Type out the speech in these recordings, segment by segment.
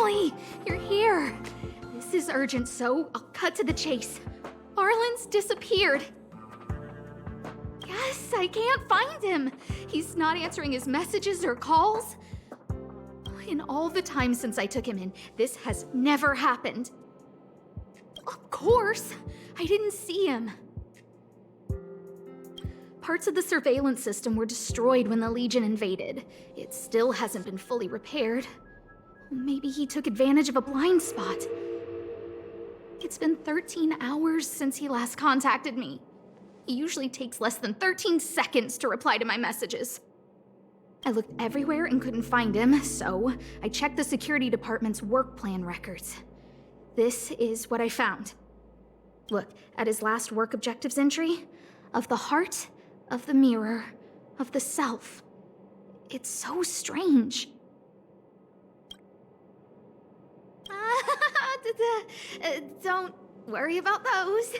Finally! You're here! This is urgent, so I'll cut to the chase. Arlan's disappeared. Yes, I can't find him. He's not answering his messages or calls. In all the time since I took him in, this has never happened. Of course, I didn't see him. Parts of the surveillance system were destroyed when the Legion invaded. It still hasn't been fully repaired. Maybe he took advantage of a blind spot. It's been 13 hours since he last contacted me. He usually takes less than 13 seconds to reply to my messages. I looked everywhere and couldn't find him, so I checked the security department's work plan records. This is what I found. Look at his last work objectives entry. Of the heart, of the mirror, of the self. It's so strange. Don't worry about those.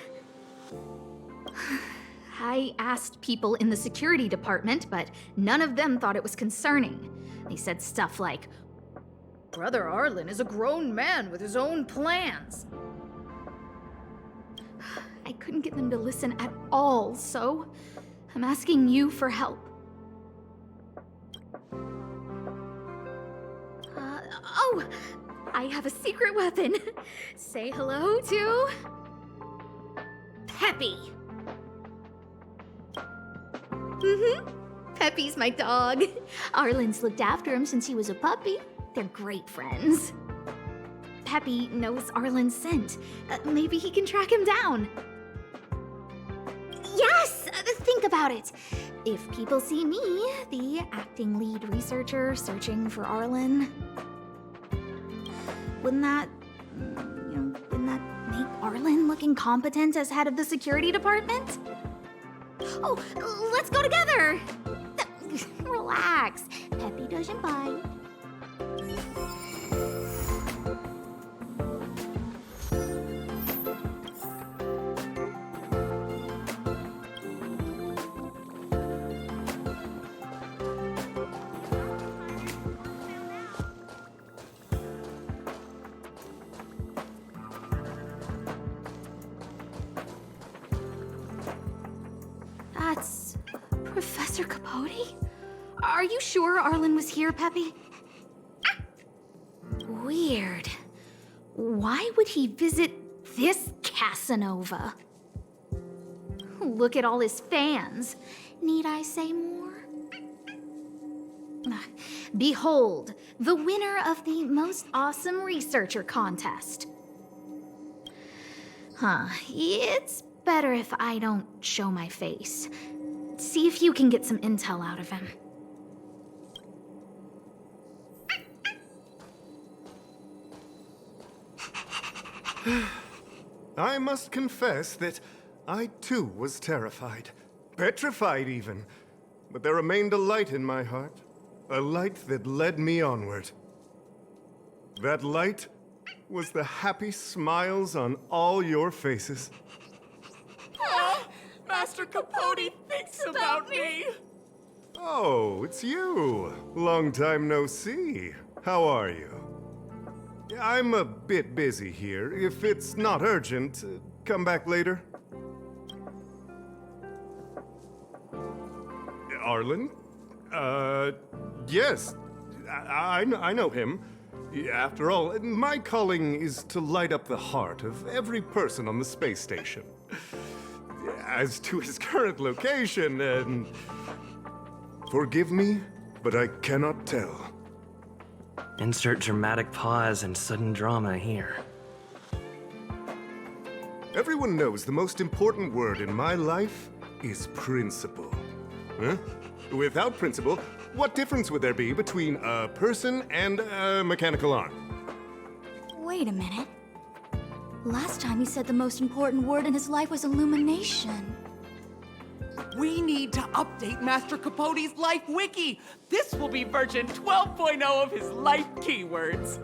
I asked people in the security department, but none of them thought it was concerning. They said stuff like, "Brother Arlan is a grown man with his own plans." I couldn't get them to listen at all, so I'm asking you for help. Oh! I have a secret weapon. Say hello to... Peppy. Peppy's my dog. Arlan's looked after him since he was a puppy. They're great friends. Peppy knows Arlan's scent. Maybe he can track him down. Yes! Think about it. If people see me, the acting lead researcher searching for Arlan, wouldn't that make Arlan look incompetent as head of the security department? Oh, let's go together! Relax. Peppy doesn't bite. That's Professor Capote? Are you sure Arlan was here, Peppy? Weird. Why would he visit this Casanova? Look at all his fans. Need I say more? Behold, the winner of the most awesome researcher contest. It's better if I don't show my face. See if you can get some intel out of him. I must confess that I too was terrified. Petrified even. But there remained a light in my heart. A light that led me onward. That light was the happy smiles on all your faces. Master Capote thinks about me! Oh, it's you. Long time no see. How are you? I'm a bit busy here. If it's not urgent, come back later. Arlan? Yes. I know him. After all, my calling is to light up the heart of every person on the space station. As to his current location, forgive me, but I cannot tell. Insert dramatic pause and sudden drama here. Everyone knows the most important word in my life is principle. Huh? Without principle, what difference would there be between a person and a mechanical arm? Wait a minute. Last time he said the most important word in his life was illumination. We need to update Master Capote's Life Wiki! This will be version 12.0 of his life keywords!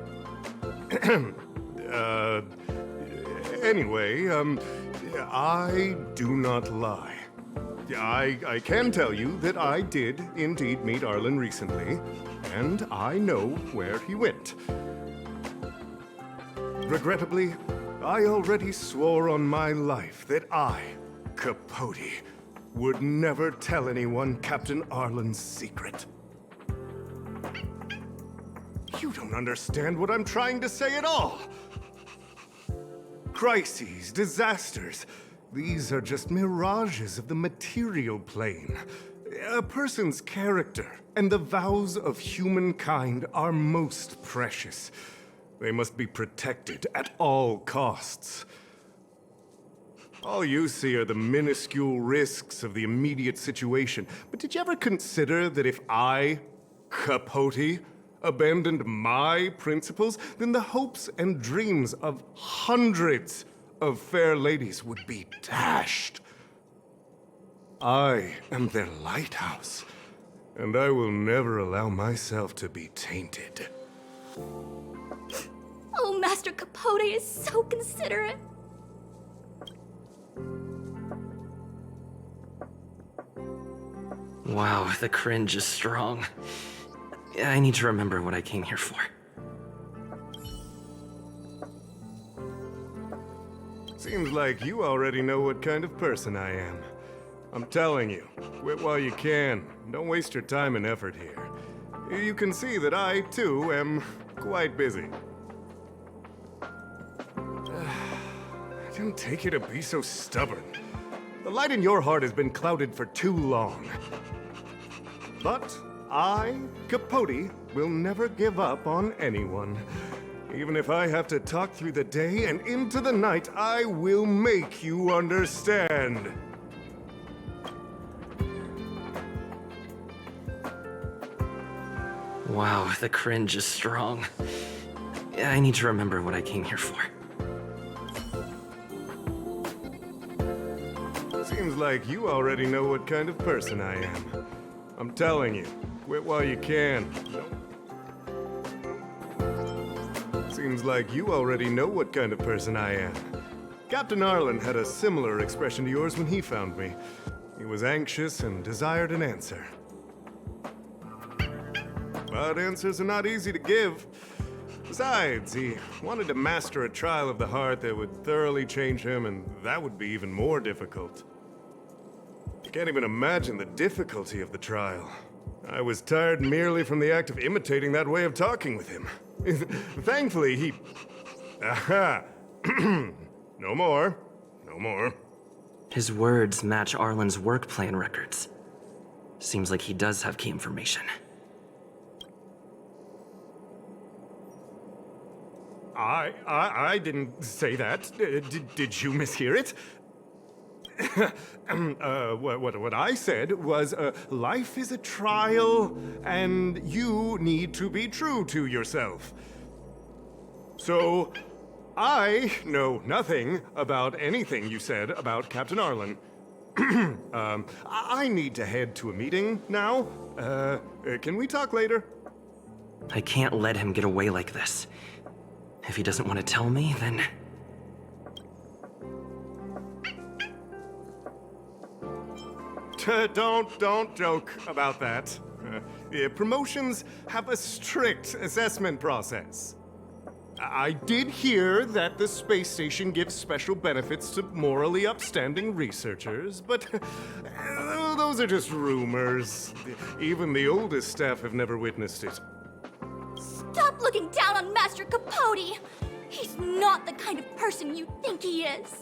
Anyway, I do not lie. I can tell you that I did indeed meet Arlan recently, and I know where he went. Regrettably, I already swore on my life that I, Capote, would never tell anyone Captain Arlan's secret. You don't understand what I'm trying to say at all. Crises, disasters, these are just mirages of the material plane. A person's character and the vows of humankind are most precious. They must be protected at all costs. All you see are the minuscule risks of the immediate situation. But did you ever consider that if I, Capote, abandoned my principles, then the hopes and dreams of hundreds of fair ladies would be dashed? I am their lighthouse, and I will never allow myself to be tainted. Oh, Master Capote is so considerate. Wow, the cringe is strong. I need to remember what I came here for. Seems like you already know what kind of person I am. I'm telling you, quit while you can. Don't waste your time and effort here. You can see that I, too, am quite busy. I didn't take you to be so stubborn. The light in your heart has been clouded for too long. But I, Capote, will never give up on anyone. Even if I have to talk through the day and into the night, I will make you understand. Wow, the cringe is strong. I need to remember what I came here for. Seems like you already know what kind of person I am. I'm telling you, quit while you can. Seems like you already know what kind of person I am. Captain Arlan had a similar expression to yours when he found me. He was anxious and desired an answer. But answers are not easy to give. Besides, he wanted to master a trial of the heart that would thoroughly change him, and that would be even more difficult. I can't even imagine the difficulty of the trial. I was tired merely from the act of imitating that way of talking with him. Thankfully, he... Aha! No more. No more. His words match Arlan's work plan records. Seems like he does have key information. I didn't say that. Did you mishear it? What I said was, life is a trial, and you need to be true to yourself. So, I know nothing about anything you said about Captain Arlan. I need to head to a meeting now. Can we talk later? I can't let him get away like this. If he doesn't want to tell me, then... Don't joke about that. Promotions have a strict assessment process. I did hear that the space station gives special benefits to morally upstanding researchers, but those are just rumors. Even the oldest staff have never witnessed it. Stop looking down on Master Capote! He's not the kind of person you think he is.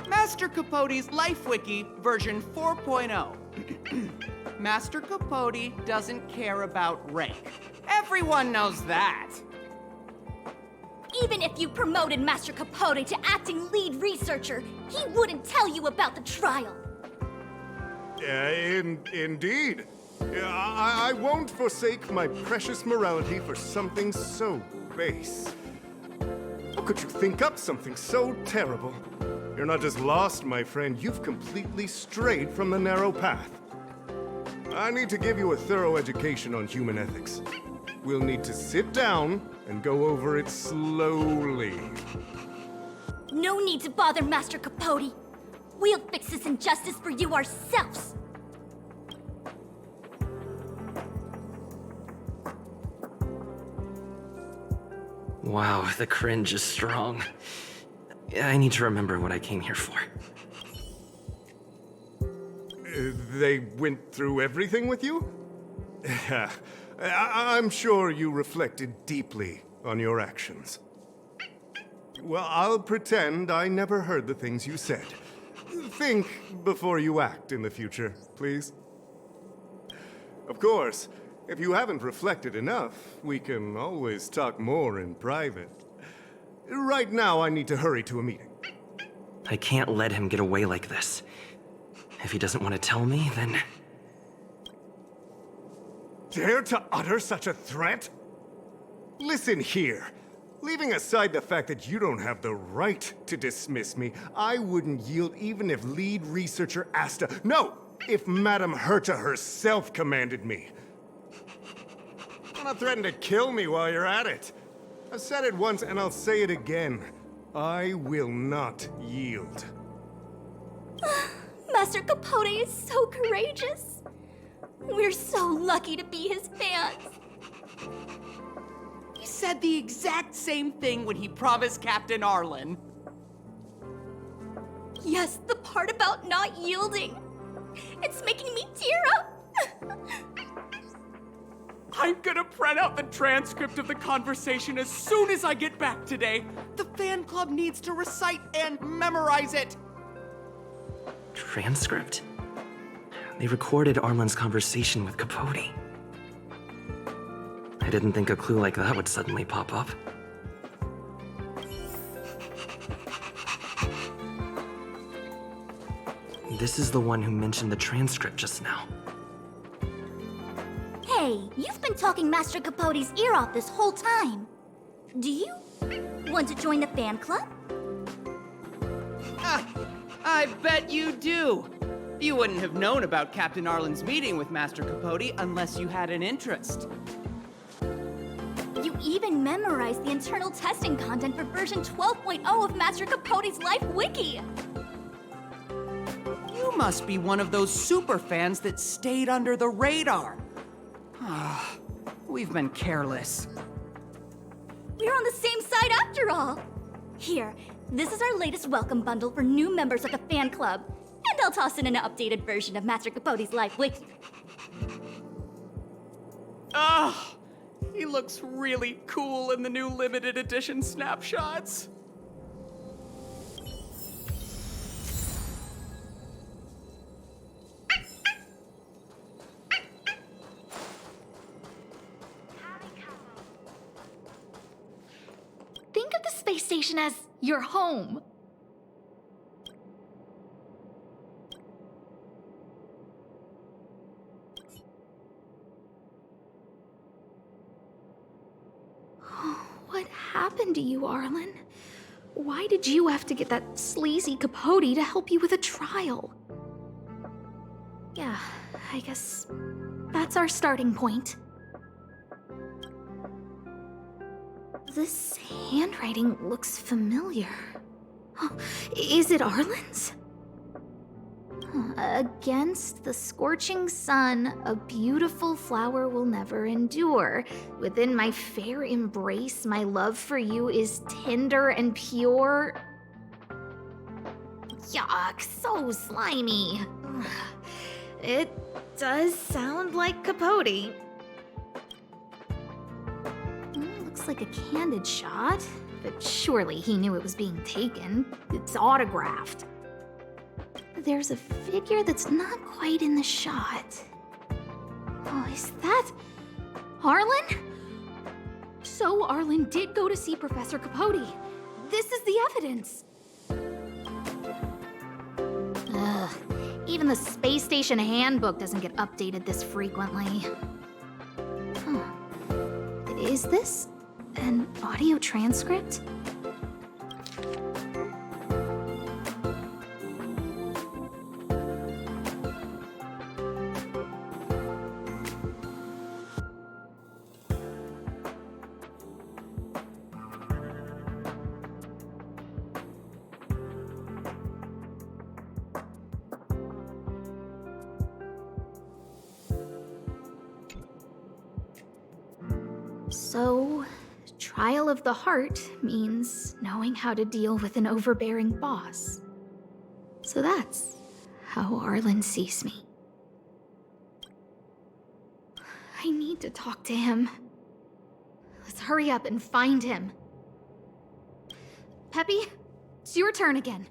Master Capote's Life Wiki version 4.0. Master Capote doesn't care about rank. Everyone knows that. Even if you promoted Master Capote to acting lead researcher, he wouldn't tell you about the trial. Indeed. I won't forsake my precious morality for something so base. How could you think up something so terrible? You're not just lost, my friend, you've completely strayed from the narrow path. I need to give you a thorough education on human ethics. We'll need to sit down and go over it slowly. No need to bother Master Capote. We'll fix this injustice for you ourselves. Wow, the cringe is strong. I need to remember what I came here for. They went through everything with you? I'm sure you reflected deeply on your actions. Well, I'll pretend I never heard the things you said. Think before you act in the future, please. Of course, if you haven't reflected enough, we can always talk more in private. Right now, I need to hurry to a meeting. I can't let him get away like this. If he doesn't want to tell me, then... Dare to utter such a threat? Listen here. Leaving aside the fact that you don't have the right to dismiss me, I wouldn't yield even if lead researcher Asta... No! If Madame Herta herself commanded me. Do not threaten to kill me while you're at it. I've said it once and I'll say it again. I will not yield. Master Capote is so courageous. We're so lucky to be his fans. He said the exact same thing when he promised Captain Arlan. Yes, the part about not yielding. It's making me tear up. I'm gonna print out the transcript of the conversation as soon as I get back today. The fan club needs to recite and memorize it. Transcript? They recorded Arlan's conversation with Capote. I didn't think a clue like that would suddenly pop up. This is the one who mentioned the transcript just now. Hey, you've been talking Master Capote's ear off this whole time. Do you want to join the fan club? I bet you do. You wouldn't have known about Captain Arlan's meeting with Master Capote unless you had an interest. You even memorized the internal testing content for version 12.0 of Master Capote's Life Wiki. You must be one of those super fans that stayed under the radar. We've been careless. We're on the same side after all. Here, this is our latest welcome bundle for new members of the fan club. And I'll toss in an updated version of Master Capote's Life Wiki. He looks really cool in the new limited edition snapshots. Think of the space station as your home. What happened to you, Arlan? Why did you have to get that sleazy Capote to help you with a trial? Yeah, I guess that's our starting point. This handwriting looks familiar. Is it Arlan's? Against the scorching sun, a beautiful flower will never endure. Within my fair embrace, my love for you is tender and pure. Yuck, so slimy. It does sound like Capote. Looks like a candid shot, but surely he knew it was being taken. It's autographed. There's a figure that's not quite in the shot. Oh, is that Arlan? So Arlan did go to see Professor Capote. This is the evidence. Ugh, even the space station handbook doesn't get updated this frequently. Is this an audio transcript? Trial of the heart means knowing how to deal with an overbearing boss. So that's how Arlan sees me. I need to talk to him. Let's hurry up and find him. Peppy, it's your turn again.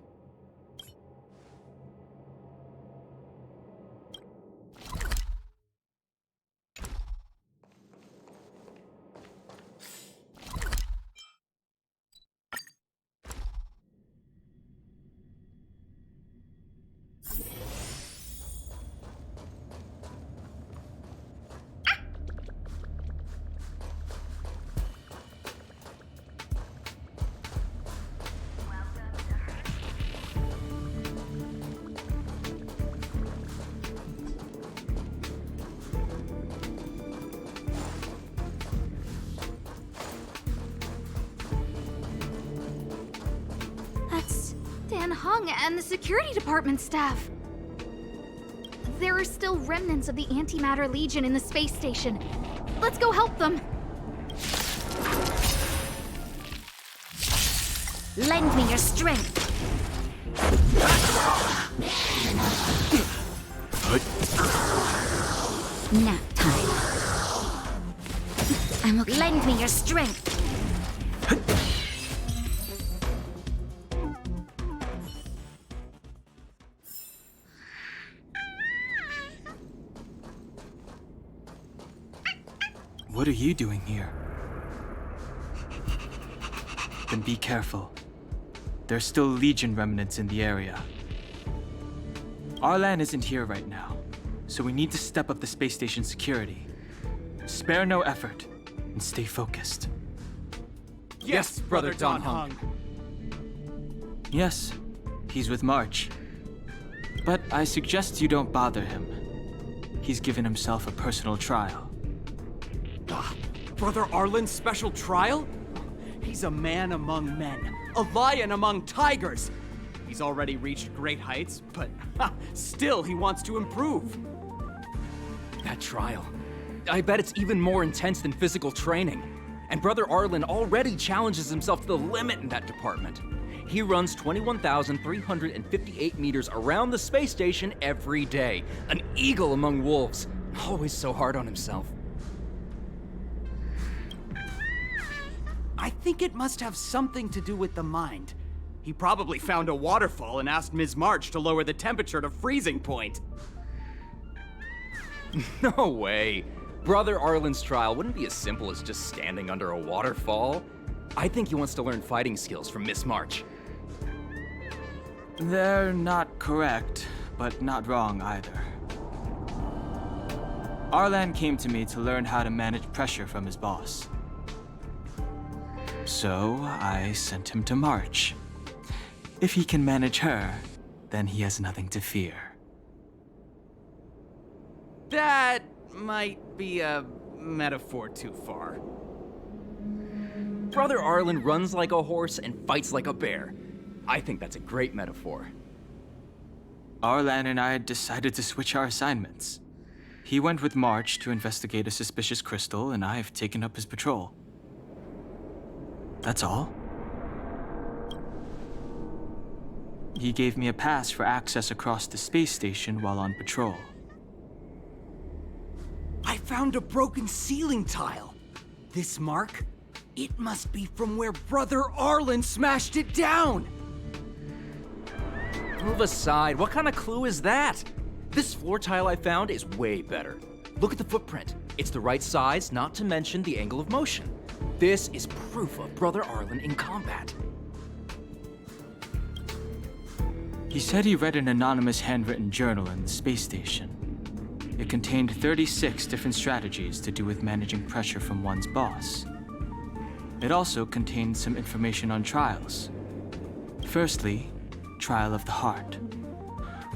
That's Dan Heng and the security department staff. There are still remnants of the Antimatter Legion in the space station. Let's go help them. Lend me your strength. Nap time. I'm okay. Lend me your strength. What are you doing here? Then be careful. There's still Legion remnants in the area. Arlan isn't here right now, so we need to step up the space station security. Spare no effort, and stay focused. Yes, Brother Dan Heng. Yes, he's with March. But I suggest you don't bother him. He's given himself a personal trial. Brother Arlan's special trial? He's a man among men, a lion among tigers. He's already reached great heights, but still he wants to improve. That trial. I bet it's even more intense than physical training. And Brother Arlan already challenges himself to the limit in that department. He runs 21,358 meters around the space station every day. An eagle among wolves. Always so hard on himself. I think it must have something to do with the mind. He probably found a waterfall and asked Ms. March to lower the temperature to freezing point. No way. Brother Arlan's trial wouldn't be as simple as just standing under a waterfall. I think he wants to learn fighting skills from Miss March. They're not correct, but not wrong either. Arlan came to me to learn how to manage pressure from his boss. So I sent him to March. If he can manage her, then he has nothing to fear. That might be a metaphor too far. Brother Arlan runs like a horse and fights like a bear. I think that's a great metaphor. Arlan and I decided to switch our assignments. He went with March to investigate a suspicious crystal, and I've taken up his patrol. That's all. He gave me a pass for access across the space station while on patrol. I found a broken ceiling tile. This mark? It must be from where Brother Arlan smashed it down! Move aside, what kind of clue is that? This floor tile I found is way better. Look at the footprint. It's the right size, not to mention the angle of motion. This is proof of Brother Arlan in combat. He said he read an anonymous handwritten journal in the space station. It contained 36 different strategies to do with managing pressure from one's boss. It also contained some information on trials. Firstly, trial of the heart.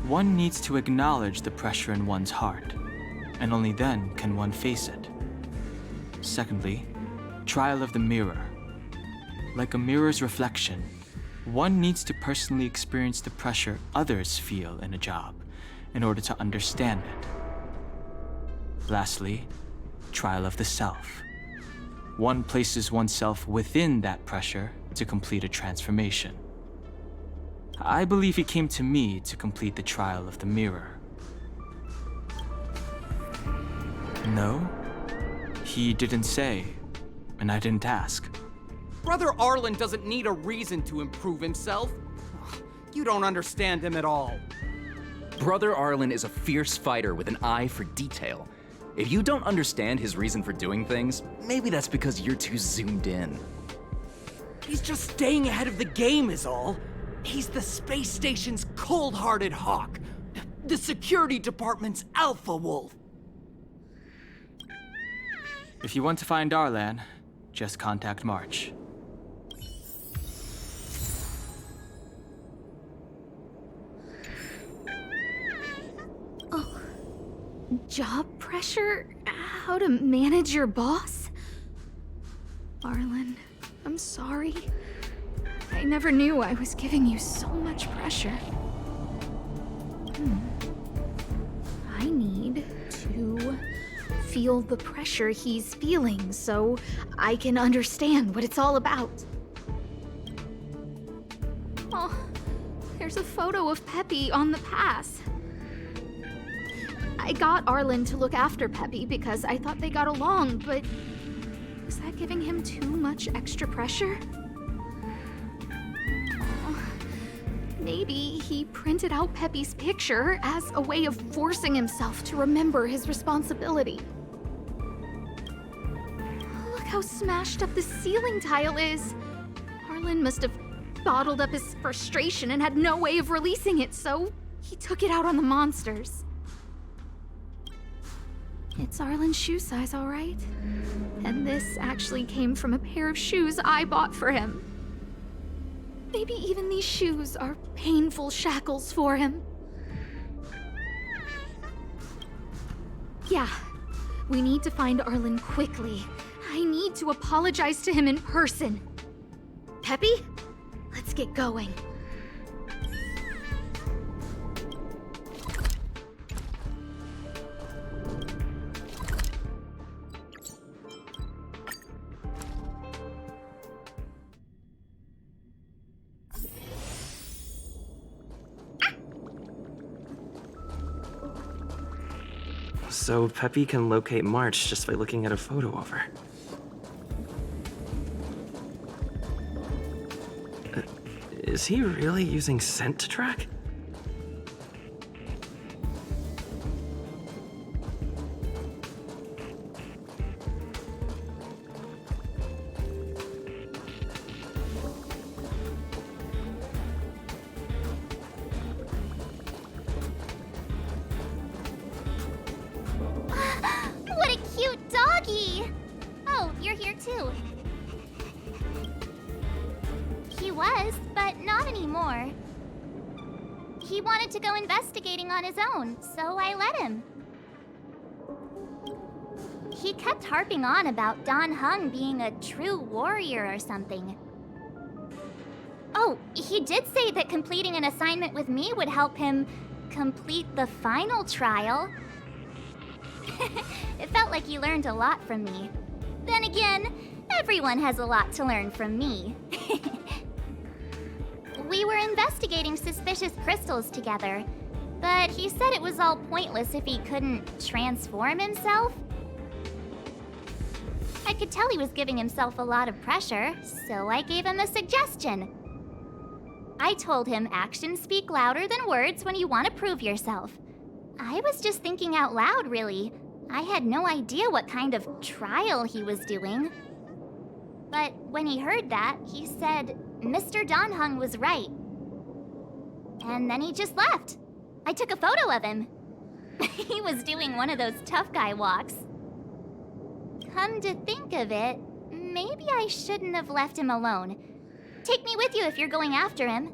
One needs to acknowledge the pressure in one's heart, and only then can one face it. Secondly, trial of the mirror. Like a mirror's reflection, one needs to personally experience the pressure others feel in a job in order to understand it. Lastly, trial of the self. one places oneself within that pressure to complete a transformation. I believe he came to me to complete the trial of the mirror. No, he didn't say, and I didn't ask. Brother Arlan doesn't need a reason to improve himself. You don't understand him at all. Brother Arlan is a fierce fighter with an eye for detail. If you don't understand his reason for doing things, maybe that's because you're too zoomed in. He's just staying ahead of the game is all. He's the space station's cold-hearted hawk. The security department's alpha wolf. If you want to find Arlan, just contact March. Job pressure? How to manage your boss? Arlan, I'm sorry. I never knew I was giving you so much pressure. I need to feel the pressure he's feeling so I can understand what it's all about. Oh, there's a photo of Peppy on the pass. I got Arlan to look after Peppy because I thought they got along, but was that giving him too much extra pressure? Maybe he printed out Peppy's picture as a way of forcing himself to remember his responsibility. Look how smashed up the ceiling tile is. Arlan must have bottled up his frustration and had no way of releasing it, so he took it out on the monsters. It's Arlan's shoe size, all right? And this actually came from a pair of shoes I bought for him. Maybe even these shoes are painful shackles for him. Yeah, we need to find Arlan quickly. I need to apologize to him in person. Peppy, let's get going. So Peppy can locate March just by looking at a photo of her. Is he really using scent to track? What a cute doggy! Oh, you're here too. He was, but not anymore. He wanted to go investigating on his own, so I let him. He kept harping on about Dan Heng being a true warrior or something. Oh, he did say that completing an assignment with me would help him complete the final trial. It felt like he learned a lot from me. Then again, everyone has a lot to learn from me. We were investigating suspicious crystals together, but he said it was all pointless if he couldn't transform himself. I could tell he was giving himself a lot of pressure, so I gave him a suggestion. I told him actions speak louder than words when you want to prove yourself. I was just thinking out loud, really. I had no idea what kind of trial he was doing. But when he heard that, he said Mr. Dan Heng was right. And then he just left. I took a photo of him. He was doing one of those tough guy walks. Come to think of it, maybe I shouldn't have left him alone. Take me with you if you're going after him.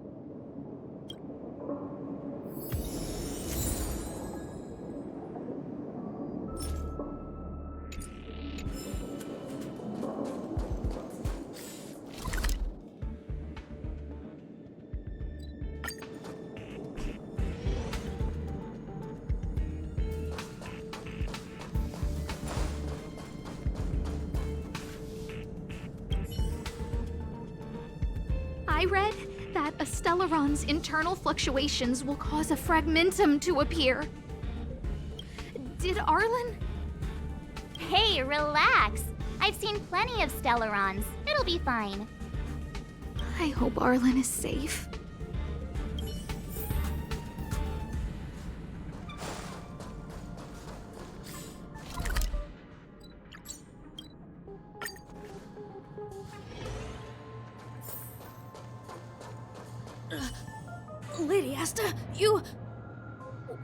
I read that a Stellaron's internal fluctuations will cause a fragmentum to appear. Did Arlan? Hey, relax. I've seen plenty of Stellarons. It'll be fine. I hope Arlan is safe. Lady Asta, you...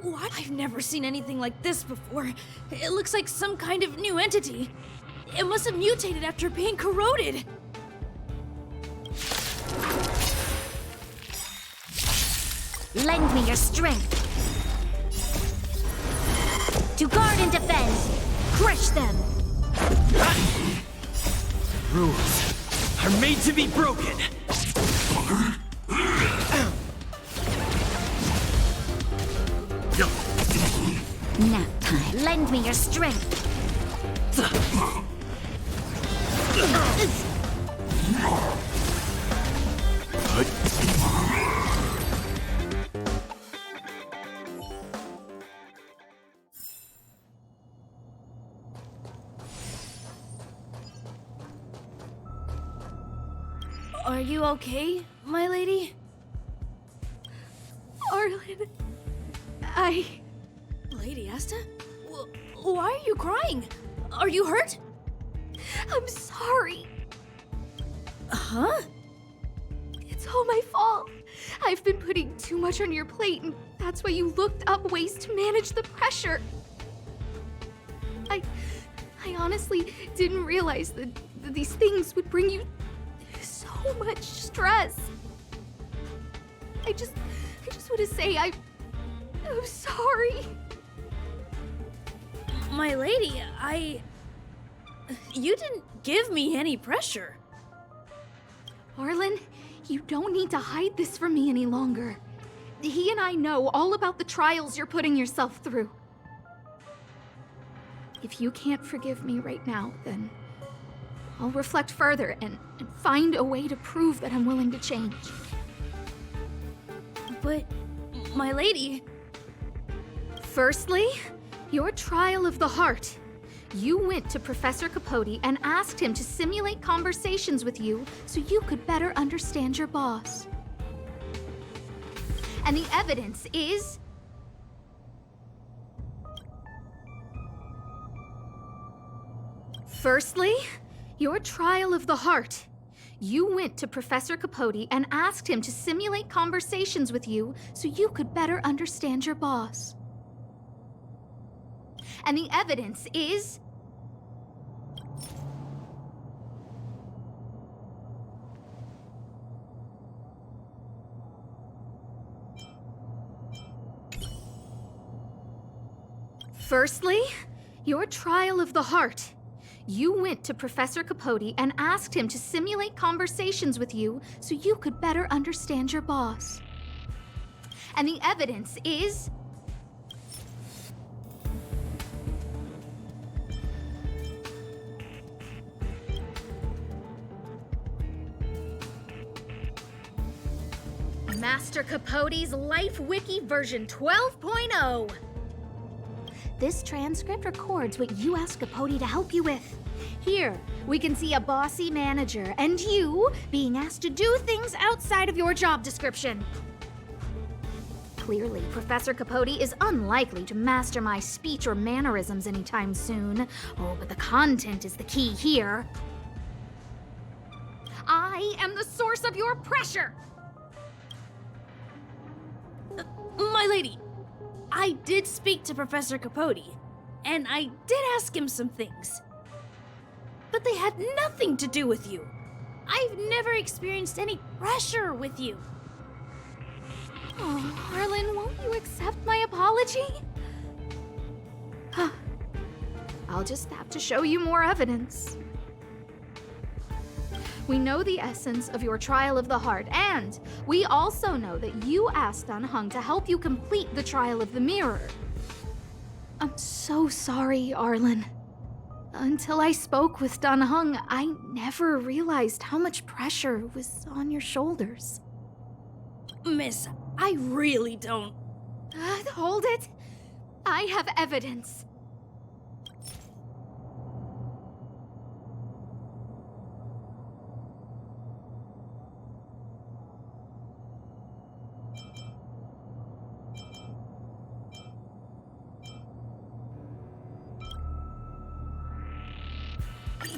What? I've never seen anything like this before. It looks like some kind of new entity. It must have mutated after being corroded. Lend me your strength. To guard and defend. Crush them. Rules are made to be broken. Nap time. Lend me your strength. Are you okay, my lady? Arlan, Lady Asta? Why are you crying? Are you hurt? I'm sorry. Huh? It's all my fault. I've been putting too much on your plate, and that's why you looked up ways to manage the pressure. I honestly didn't realize that these things would bring you so much stress. I just want to say I'm sorry. My lady, You didn't give me any pressure. Arlan, you don't need to hide this from me any longer. He and I know all about the trials you're putting yourself through. If you can't forgive me right now, then I'll reflect further and find a way to prove that I'm willing to change. But, my lady... Firstly, your trial of the heart. You went to Professor Capote and asked him to simulate conversations with you so you could better understand your boss. And the evidence is... Firstly, your trial of the heart. You went to Professor Capote and asked him to simulate conversations with you so you could better understand your boss. And the evidence is... Firstly, your trial of the heart. You went to Professor Capote and asked him to simulate conversations with you so you could better understand your boss. And the evidence is... Master Capote's Life Wiki version 12.0. This transcript records what you asked Capote to help you with. Here, we can see a bossy manager and you being asked to do things outside of your job description. Clearly, Professor Capote is unlikely to master my speech or mannerisms anytime soon. Oh, but the content is the key here. I am the source of your pressure! My lady, I did speak to Professor Capote, and I did ask him some things. But they had nothing to do with you. I've never experienced any pressure with you. Oh, Arlan, won't you accept my apology? I'll just have to show you more evidence. We know the essence of your trial of the heart, and we also know that you asked Dan Heng to help you complete the trial of the mirror. I'm so sorry, Arlan. Until I spoke with Dan Heng, I never realized how much pressure was on your shoulders. Miss, I really don't. Hold it! I have evidence.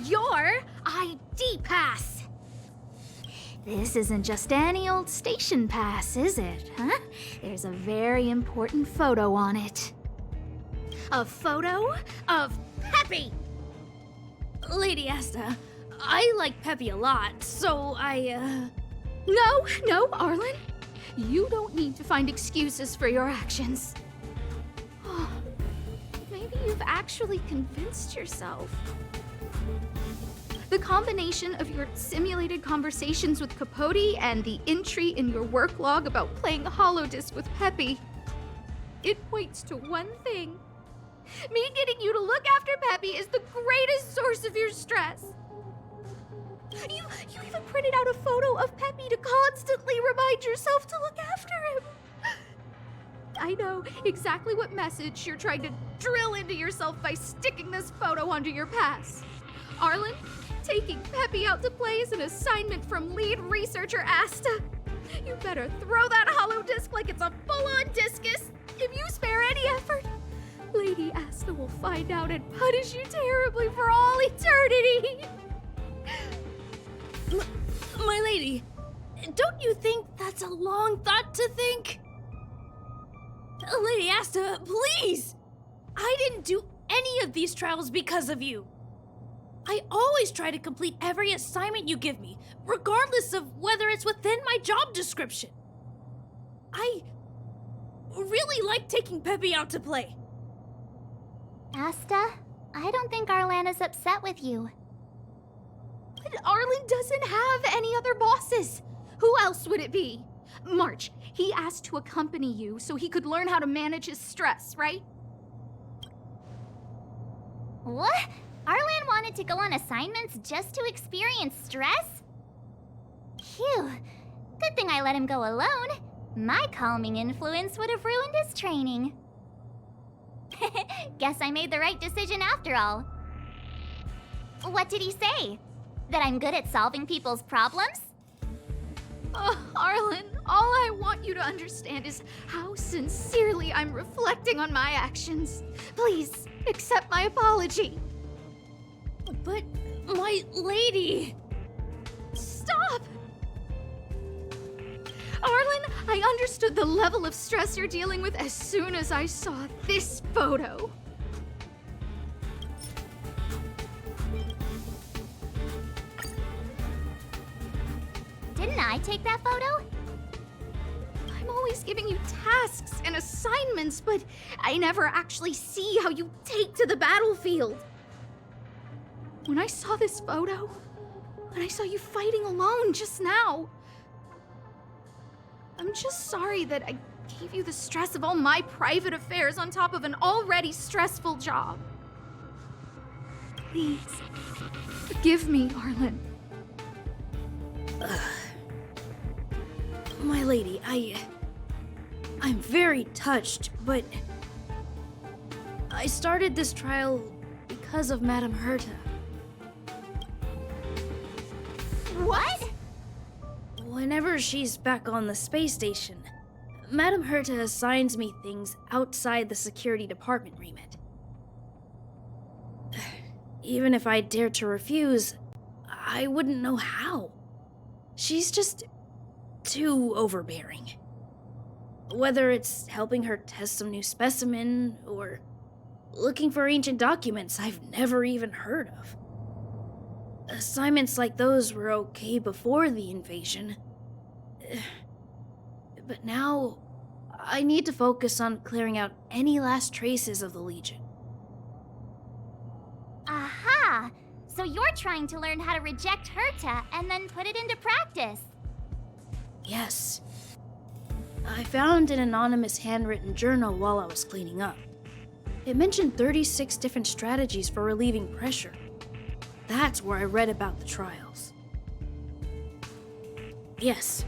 Your ID pass! This isn't just any old station pass, is it, huh? There's a very important photo on it. A photo of Peppy! Lady Asta, I like Peppy a lot, so No, Arlan. You don't need to find excuses for your actions. Maybe you've actually convinced yourself. The combination of your simulated conversations with Capote and the entry in your work log about playing holodisc with Peppy, it points to one thing. Me getting you to look after Peppy is the greatest source of your stress. You even printed out a photo of Peppy to constantly remind yourself to look after him. I know exactly what message you're trying to drill into yourself by sticking this photo onto your pass. Arlan, taking Peppy out to play is an assignment from lead researcher Asta. You better throw that holodisc like it's a full-on discus. If you spare any effort, Lady Asta will find out and punish you terribly for all eternity. My lady, don't you think that's a long thought to think? Lady Asta, please! I didn't do any of these trials because of you. I always try to complete every assignment you give me, regardless of whether it's within my job description. I really like taking Peppy out to play. Asta, I don't think Arlan is upset with you. But Arlan doesn't have any other bosses. Who else would it be? March, he asked to accompany you so he could learn how to manage his stress, right? What? Arlan wanted to go on assignments just to experience stress? Phew. Good thing I let him go alone. My calming influence would have ruined his training. Guess I made the right decision after all. What did he say? That I'm good at solving people's problems? Oh, Arlan, all I want you to understand is how sincerely I'm reflecting on my actions. Please, accept my apology. But, my lady... Stop! Arlan, I understood the level of stress you're dealing with as soon as I saw this photo. Didn't I take that photo? I'm always giving you tasks and assignments, but I never actually see how you take to the battlefield. When I saw this photo, when I saw you fighting alone just now, I'm just sorry that I gave you the stress of all my private affairs on top of an already stressful job. Please, forgive me, Arlan. My lady, I'm very touched, but I started this trial because of Madame Herta. What? Whenever she's back on the space station, Madame Herta assigns me things outside the security department remit. Even if I dared to refuse, I wouldn't know how. She's just too overbearing. Whether it's helping her test some new specimen, or looking for ancient documents I've never even heard of. Assignments like those were okay before the invasion. But now, I need to focus on clearing out any last traces of the Legion. Aha! So you're trying to learn how to reject Herta and then put it into practice. Yes. I found an anonymous handwritten journal while I was cleaning up. It mentioned 36 different strategies for relieving pressure. That's where I read about the trials. Yes,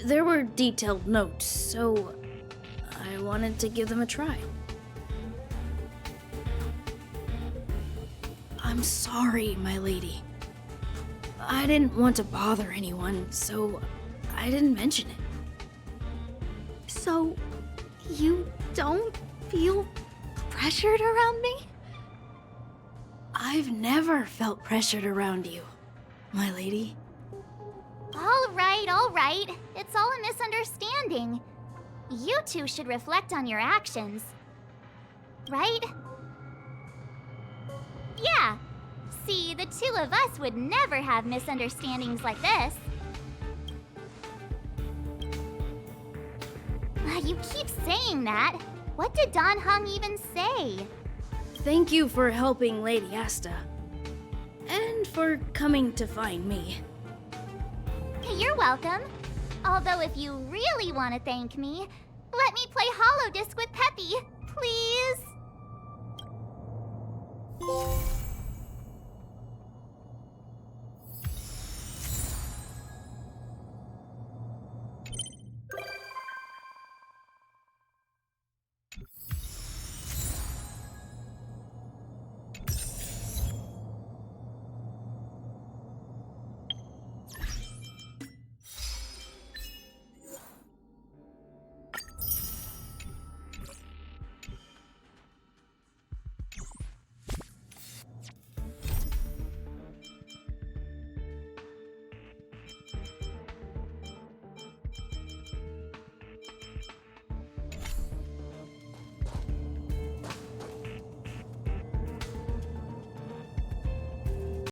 there were detailed notes, so I wanted to give them a try. I'm sorry, my lady. I didn't want to bother anyone, so I didn't mention it. So, you don't feel pressured around me? I've never felt pressured around you, my lady. All right. It's all a misunderstanding. You two should reflect on your actions. Right? Yeah. See, the two of us would never have misunderstandings like this. You keep saying that. What did Dan Heng even say? Thank you for helping Lady Asta. And for coming to find me. You're welcome. Although if you really want to thank me, let me play Hollow Disc with Peppy, please.